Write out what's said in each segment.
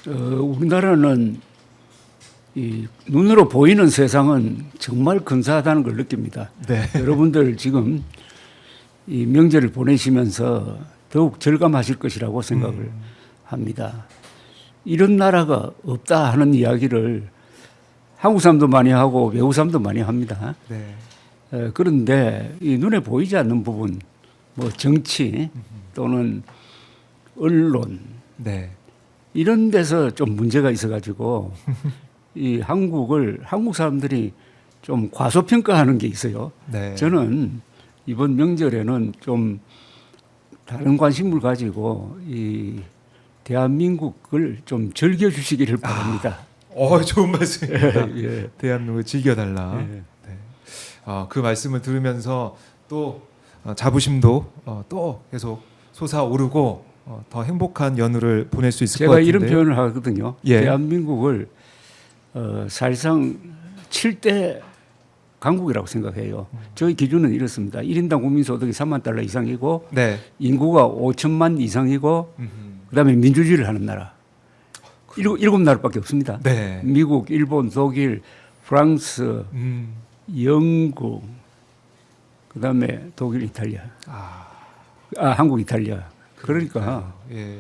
우리나라는 이 눈으로 보이는 세상은 정말 근사하다는 걸 느낍니다. 네. 여러분들 지금 이 명절을 보내시면서 더욱 절감하실 것이라고 생각을 합니다. 이런 나라가 없다 하는 이야기를 한국 사람도 많이 하고 외국 사람도 많이 합니다. 네. 그런데 이 눈에 보이지 않는 부분, 뭐 정치 또는 언론 네. 이런 데서 좀 문제가 있어가지고 이 한국 사람들이 좀 과소평가하는 게 있어요. 네. 저는 이번 명절에는 좀 다른 관심을 가지고 이 대한민국을 좀 즐겨주시기를 바랍니다. 좋은 말씀입니다. 예. 대한민국을 즐겨달라. 예. 네. 그 말씀을 들으면서 또 자부심도 또 계속 솟아오르고 더 행복한 연휴를 보낼 수 있을 것 제가 같은데요. 이런 표현을 하거든요. 예. 대한민국을 사실상 7대 강국이라고 생각해요. 저희 기준은 이렇습니다. 1인당 국민소득이 3만 달러 이상이고 네. 인구가 5천만 이상이고 그다음에 민주주의를 하는 나라. 일곱 나라밖에 없습니다. 네. 미국, 일본, 독일, 프랑스, 영국, 그다음에 독일, 이탈리아, 한국, 이탈리아. 그러니까 예.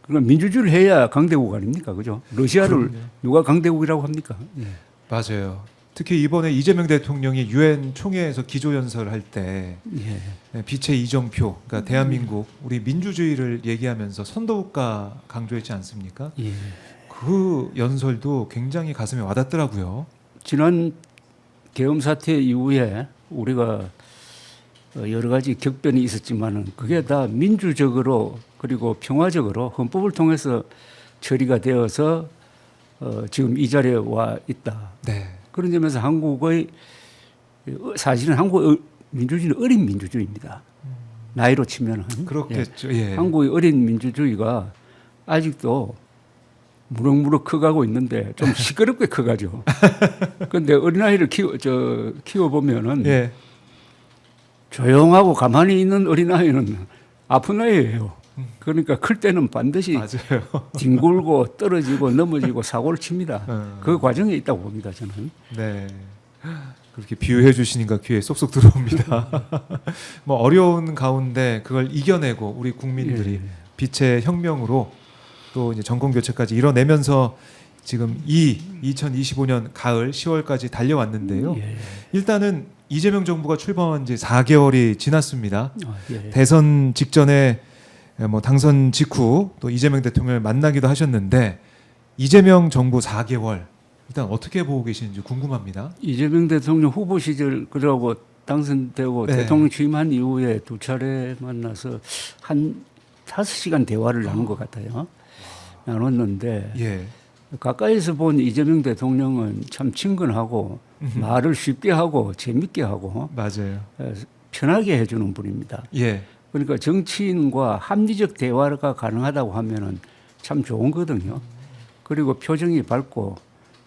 그러니까 민주주의를 해야 강대국 아닙니까, 그죠? 러시아를 그럼요. 누가 강대국이라고 합니까? 예. 맞아요. 특히 이번에 이재명 대통령이 유엔 총회에서 기조연설을 할 때 예. 빛의 이정표, 그러니까 대한민국 우리 민주주의를 얘기하면서 선도국가 강조했지 않습니까? 예. 그 연설도 굉장히 가슴에 와닿더라고요. 지난 계엄 사태 이후에 우리가 여러 가지 격변이 있었지만은 그게 다 민주적으로 그리고 평화적으로 헌법을 통해서 처리가 되어서 지금 이 자리에 와 있다. 네. 그런 점에서 한국의 사실은 한국의 민주주의는 어린 민주주의입니다. 나이로 치면은 그렇겠죠. 예. 예. 한국의 어린 민주주의가 아직도 무럭무럭 커가고 있는데 좀 시끄럽게 커가죠. 그런데 어린아이를 키워보면은 예. 조용하고 가만히 있는 어린아이는 아픈 아이예요. 그러니까 클 때는 반드시 맞아요. 뒹굴고 떨어지고 넘어지고 사고를 칩니다. 어. 그 과정에 있다고 봅니다, 저는. 네. 그렇게 비유해 주시니까 귀에 쏙쏙 들어옵니다. 뭐 어려운 가운데 그걸 이겨내고 우리 국민들이 예. 빛의 혁명으로 또 이제 정권 교체까지 이뤄내면서 지금 2025년 가을 10월까지 달려왔는데요. 예. 일단은 이재명 정부가 출범한 지 4개월이 지났습니다. 예. 대선 직전에 뭐 당선 직후 또 이재명 대통령을 만나기도 하셨는데 이재명 정부 4개월 일단 어떻게 보고 계시는지 궁금합니다. 이재명 대통령 후보 시절 그러고 당선되고 네. 대통령 취임한 이후에 두 차례 만나서 한 5시간 대화를 나눈 것 같아요. 나눴는데 예. 가까이서 본 이재명 대통령은 참 친근하고 말을 쉽게 하고 재밌게 하고 맞아요. 편하게 해주는 분입니다. 예. 그러니까 정치인과 합리적 대화가 가능하다고 하면은 참 좋은 거거든요. 그리고 표정이 밝고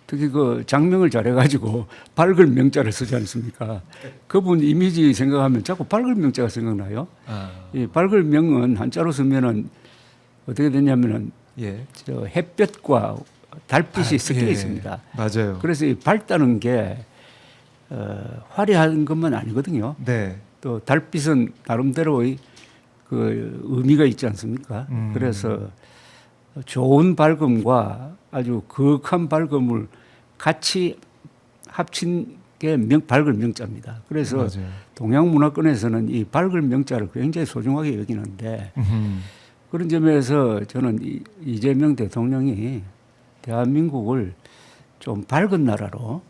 특히 그 장명을 잘해가지고 밝을 명자를 쓰지 않습니까? 그분 이미지 생각하면 자꾸 밝을 명자가 생각나요. 이 밝을 명은 한자로 쓰면은 어떻게 되냐면은 예. 저 햇볕과 달빛이 섞여 예. 있습니다. 맞아요. 그래서 이 밝다는 게 화려한 것만 아니거든요. 네. 또 달빛은 나름대로의 그 의미가 있지 않습니까? 그래서 좋은 밝음과 아주 거룩한 밝음을 같이 합친 게 밝을 명자입니다. 그래서 맞아요. 동양 문화권에서는 이 밝을 명자를 굉장히 소중하게 여기는데 음흠. 그런 점에서 저는 이재명 대통령이 대한민국을 좀 밝은 나라로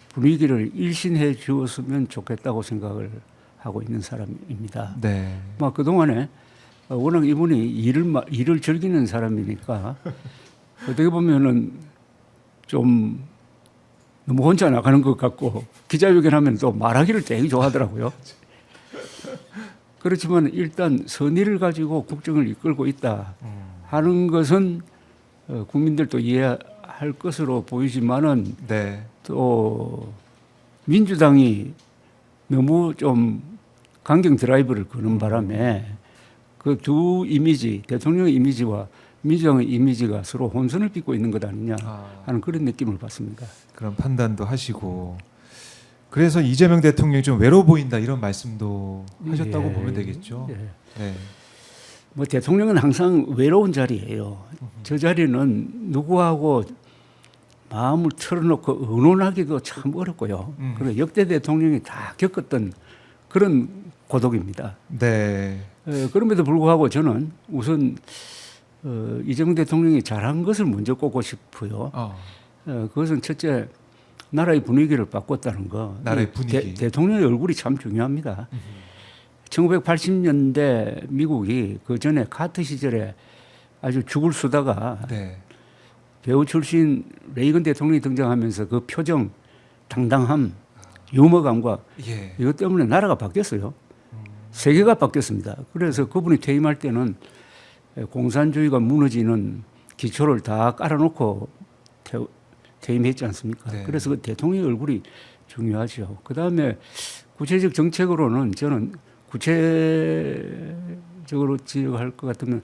분위기를 일신해 주었으면 좋겠다고 생각을 하고 있는 사람입니다. 네. 막 그동안에 워낙 이분이 일을 즐기는 사람이니까 어떻게 보면은 좀 너무 혼자 나가는 것 같고 기자회견하면 또 말하기를 되게 좋아하더라고요. 그렇지만 일단 선의를 가지고 국정을 이끌고 있다 하는 것은 국민들도 이해할 것으로 보이지만은 네. 또 민주당이 너무 좀 강경 드라이브를 거는 바람에 그 두 이미지, 대통령 이미지와 민주당의 이미지가 서로 혼선을 빚고 있는 것 아니냐 아, 하는 그런 느낌을 받습니다. 그런 판단도 하시고 그래서 이재명 대통령이 좀 외로워 보인다 이런 말씀도 하셨다고 예, 보면 되겠죠. 예. 네. 뭐 대통령은 항상 외로운 자리예요. 저 자리는 누구하고 마음을 털어놓고 의논하기도 참 어렵고요. 그리고 역대 대통령이 다 겪었던 그런 고독입니다. 네. 그럼에도 불구하고 저는 우선 이재명 대통령이 잘한 것을 먼저 꼽고 싶어요. 그것은 첫째 나라의 분위기를 바꿨다는 거. 나라의 분위기. 대통령의 얼굴이 참 중요합니다. 1980년대 미국이 그 전에 카트 시절에 아주 죽을 쓰다가 네. 배우 출신 레이건 대통령이 등장하면서 그 표정, 당당함, 유머감과 예. 이것 때문에 나라가 바뀌었어요. 세계가 바뀌었습니다. 그래서 그분이 퇴임할 때는 공산주의가 무너지는 기초를 다 깔아놓고 퇴임했지 않습니까? 네. 그래서 그 대통령의 얼굴이 중요하죠. 그 다음에 구체적 정책으로는 저는 구체적으로 지적할 것 같으면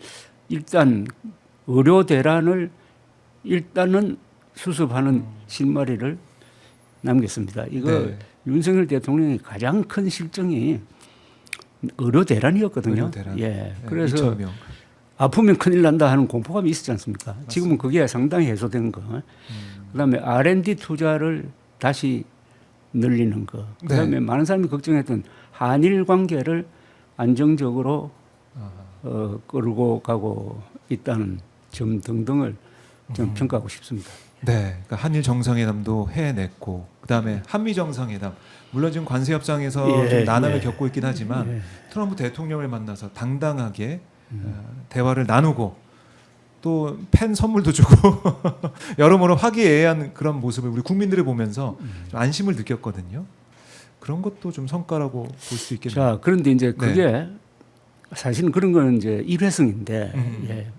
일단 의료 대란을 일단은 수습하는 실마리를 남겼습니다. 이거 네. 윤석열 대통령의 가장 큰 실정이 의료 대란이었거든요. 의료 대란. 예. 네, 그래서 2,000명. 아프면 큰일 난다 하는 공포감이 있었지 않습니까? 지금은 그게 상당히 해소된 거. 그다음에 R&D 투자를 다시 늘리는 거. 그다음에 네. 많은 사람이 걱정했던 한일 관계를 안정적으로 끌고 가고 있다는 점 등등을 좀 평가하고 싶습니다. 네, 그러니까 한일 정상회담도 해냈고, 그다음에 한미 정상회담 물론 지금 관세 협상에서 예, 좀 난항을 예. 겪고 있긴 하지만 예. 트럼프 대통령을 만나서 당당하게 대화를 나누고 또 펜 선물도 주고 여러모로 화기애애한 그런 모습을 우리 국민들이 보면서 좀 안심을 느꼈거든요. 그런 것도 좀 성과라고 볼 수 있겠네요. 자, 그런데 이제 네. 그게 사실은 그런 거는 이제 일회성인데 예,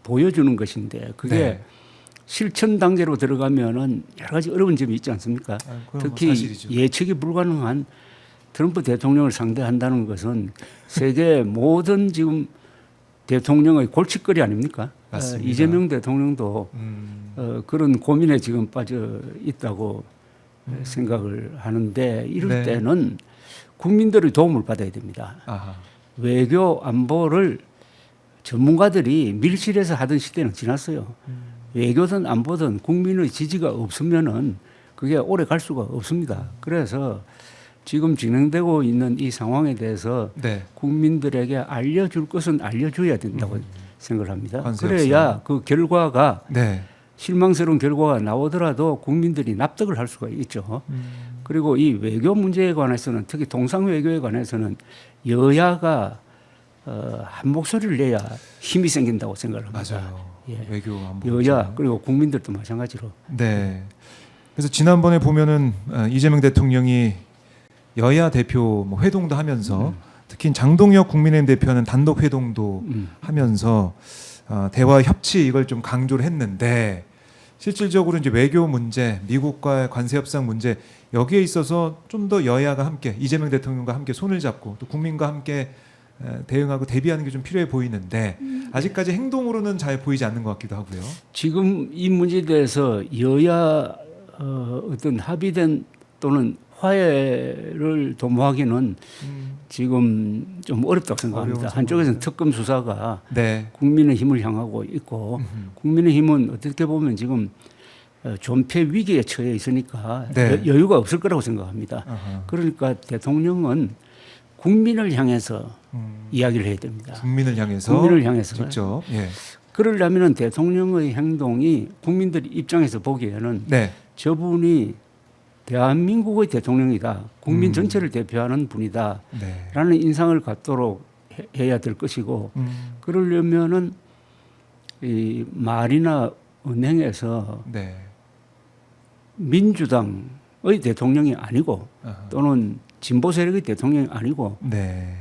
보여주는 것인데 그게 네. 실천 단계로 들어가면은 여러 가지 어려운 점이 있지 않습니까? 그건 뭐 특히 사실이죠. 예측이 불가능한 트럼프 대통령을 상대한다는 것은 세계 모든 지금 대통령의 골칫거리 아닙니까? 맞습니다. 이재명 대통령도 그런 고민에 지금 빠져 있다고 생각을 하는데 이럴 네. 때는 국민들의 도움을 받아야 됩니다. 아하. 외교 안보를 전문가들이 밀실에서 하던 시대는 지났어요. 외교든 안보든 국민의 지지가 없으면은 그게 오래 갈 수가 없습니다. 그래서 지금 진행되고 있는 이 상황에 대해서 네. 국민들에게 알려줄 것은 알려줘야 된다고 생각을 합니다. 관세 그래야 그 결과가 네. 실망스러운 결과가 나오더라도 국민들이 납득을 할 수가 있죠. 그리고 이 외교 문제에 관해서는 특히 동상 외교에 관해서는 여야가 한 목소리를 내야 힘이 생긴다고 생각을 합니다. 맞아요. 예. 외교 안보 여야 문제는. 그리고 국민들도 마찬가지로. 네. 그래서 지난번에 보면은 이재명 대통령이 여야 대표 뭐 회동도 하면서 특히 장동혁 국민의힘 대표는 단독 회동도 하면서 대화 협치 이걸 좀 강조를 했는데 실질적으로 이제 외교 문제, 미국과의 관세 협상 문제 여기에 있어서 좀 더 여야가 함께 이재명 대통령과 함께 손을 잡고 또 국민과 함께 대응하고 대비하는 게 좀 필요해 보이는데 아직까지 행동으로는 잘 보이지 않는 것 같기도 하고요. 지금 이 문제에 대해서 여야 어떤 합의된 또는 화해를 도모하기는 지금 좀 어렵다고 생각합니다. 어려운 한쪽에서는 특검 수사가 네. 국민의 힘을 향하고 있고 국민의 힘은 어떻게 보면 지금 존폐 위기에 처해 있으니까 네. 여유가 없을 거라고 생각합니다. 아하. 그러니까 대통령은 국민을 향해서 이야기를 해야 됩니다. 국민을 향해서 국민을 향해서. 직접 예. 그러려면 대통령의 행동이 국민들 입장에서 보기에는 네. 저분이 대한민국의 대통령이다. 국민 전체를 대표하는 분이다. 네. 라는 인상을 갖도록 해야 될 것이고 그러려면은 이 말이나 은행에서 네. 민주당의 대통령이 아니고 아하. 또는 진보 세력의 대통령이 아니고 네.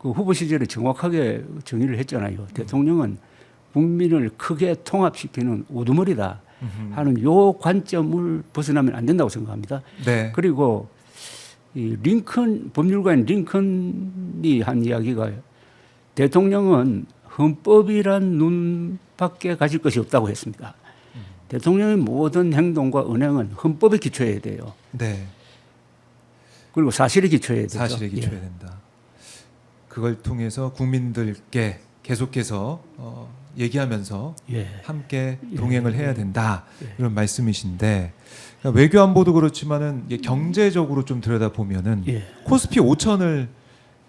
그 후보 시절에 정확하게 정의를 했잖아요. 대통령은 국민을 크게 통합시키는 우두머리다 하는 요 관점을 벗어나면 안 된다고 생각합니다. 네. 그리고 이 링컨 법률가인 링컨이 한 이야기가 대통령은 헌법이란 눈밖에 가질 것이 없다고 했습니다. 대통령의 모든 행동과 언행은 헌법에 기초해야 돼요. 네. 그리고 사실에 기초해야 되죠. 사실에 기초해야 된다. 그걸 통해서 국민들께 계속해서 얘기하면서 예. 함께 동행을 해야 된다. 예. 이런 말씀이신데 그러니까 외교 안보도 그렇지만은 이게 경제적으로 좀 들여다 보면은 예. 코스피 5천을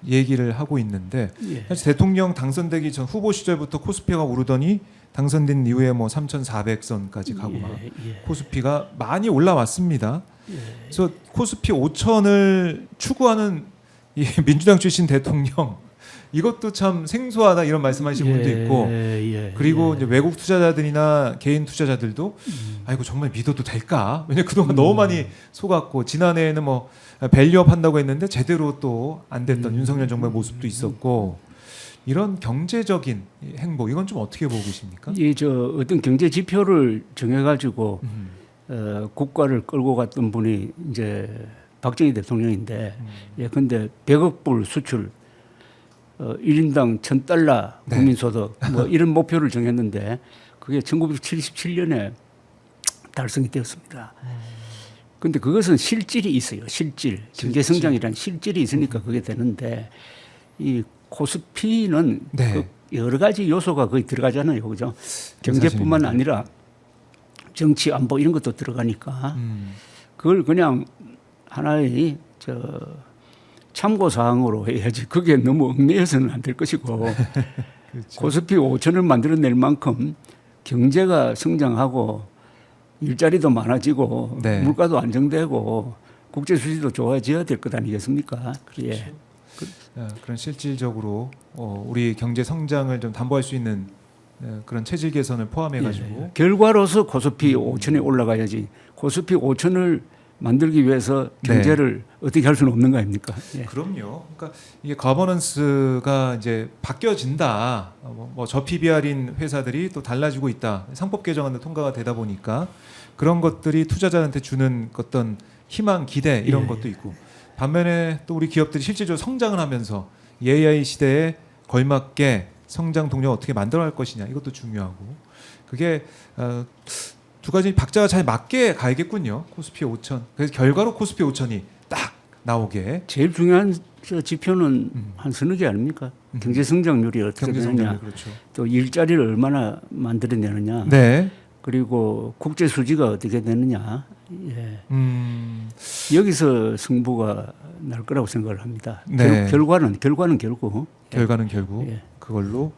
얘기를 하고 있는데 예. 사실 대통령 당선되기 전 후보 시절부터 코스피가 오르더니 당선된 이후에 뭐 3,400선까지 가고 막 예. 코스피가 많이 올라왔습니다. 예. 그래서 코스피 5천을 추구하는 이 민주당 출신 대통령 이것도 참 생소하다 이런 말씀하시는 분도 있고 예. 그리고 이제 외국 투자자들이나 개인 투자자들도 아이고 정말 믿어도 될까? 왜냐 그동안 너무 많이 속았고 지난해에는 뭐 밸류업 한다고 했는데 제대로 또 안 됐던 윤석열 정부의 모습도 있었고 이런 경제적인 행보 이건 좀 어떻게 보고 계십니까? 이저 어떤 경제 지표를 정해가지고 국가를 끌고 갔던 분이 이제 박정희 대통령인데 예 근데 100억 불 수출 1인당 $1,000 네. 국민소득 뭐 이런 목표를 정했는데 그게 1977년에 달성이 되었습니다. 근데 그것은 실질이 있어요. 실질. 경제 성장이라는 실질이 있으니까 그게 되는데 이 코스피는 네. 그 여러 가지 요소가 거의 들어가잖아요. 그죠? 경제뿐만 사실입니다. 아니라 정치 안보 이런 것도 들어가니까 그걸 그냥 하나의 참고 사항으로 해야지 그게 너무 얽매여서는 안 될 것이고 그렇죠. 코스피 5천을 만들어낼 만큼 경제가 성장하고 일자리도 많아지고 네. 물가도 안정되고 국제 수지도 좋아져야 될 것 아니겠습니까? 예. 그런 실질적으로 우리 경제 성장을 좀 담보할 수 있는 그런 체질 개선을 포함해 가지고 예. 결과로서 코스피 5천이 올라가야지 코스피 5천을 만들기 위해서 경제를 어떻게 할 수는 없는 거 아닙니까? 예. 그럼요. 그러니까 이게 거버넌스가 이제 바뀌어진다. 뭐 저PBR인 회사들이 또 달라지고 있다. 상법 개정안도 통과가 되다 보니까 그런 것들이 투자자한테 주는 어떤 희망, 기대 이런 예. 것도 있고 반면에 또 우리 기업들이 실질적으로 성장을 하면서 이 AI 시대에 걸맞게 성장 동력을 어떻게 만들어갈 것이냐 이것도 중요하고 그게 두 가지 박자가 잘 맞게 가야겠군요. 코스피 5천. 그래서 결과로 코스피 5천이 딱 나오게. 제일 중요한 지표는 한 서너 개 아닙니까? 경제 성장률이 어떻게 경제 되느냐, 성장률 그렇죠. 또 일자리를 얼마나 만들어내느냐, 네. 그리고 국제 수지가 어떻게 되느냐. 예. 여기서 승부가 날 거라고 생각을 합니다. 네. 결과는 결국 결과는 결국 예. 그걸로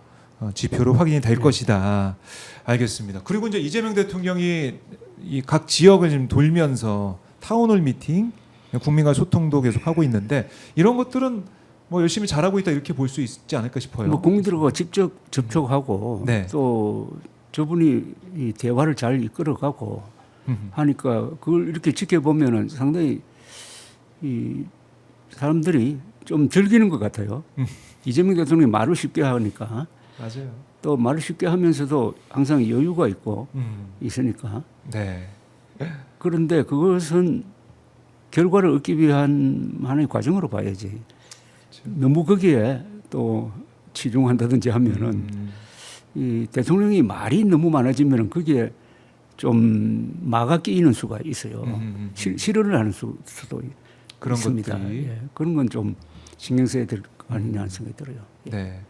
지표로 확인이 될 것이다. 알겠습니다. 그리고 이제 이재명 대통령이 이 각 지역을 지금 돌면서 타운홀 미팅, 국민과 소통도 계속 하고 있는데 이런 것들은 뭐 열심히 잘하고 있다 이렇게 볼 수 있지 않을까 싶어요. 뭐 국민들과 직접 접촉하고 네. 또 저분이 이 대화를 잘 이끌어가고 하니까 그걸 이렇게 지켜보면은 상당히 이 사람들이 좀 즐기는 것 같아요. 이재명 대통령이 말을 쉽게 하니까 맞아요. 또 말을 쉽게 하면서도 항상 여유가 있고 있으니까 네. 그런데 그것은 결과를 얻기 위한 하나의 과정으로 봐야지. 너무 거기에 또 치중한다든지 하면은 이 대통령이 말이 너무 많아지면은 거기에 좀 마가 끼이는 수가 있어요. 실언을 하는 수도 그런 있습니다. 것들이. 예. 그런 건 좀 신경 써야 될 거 아니냐 하는 생각이 들어요. 예. 네.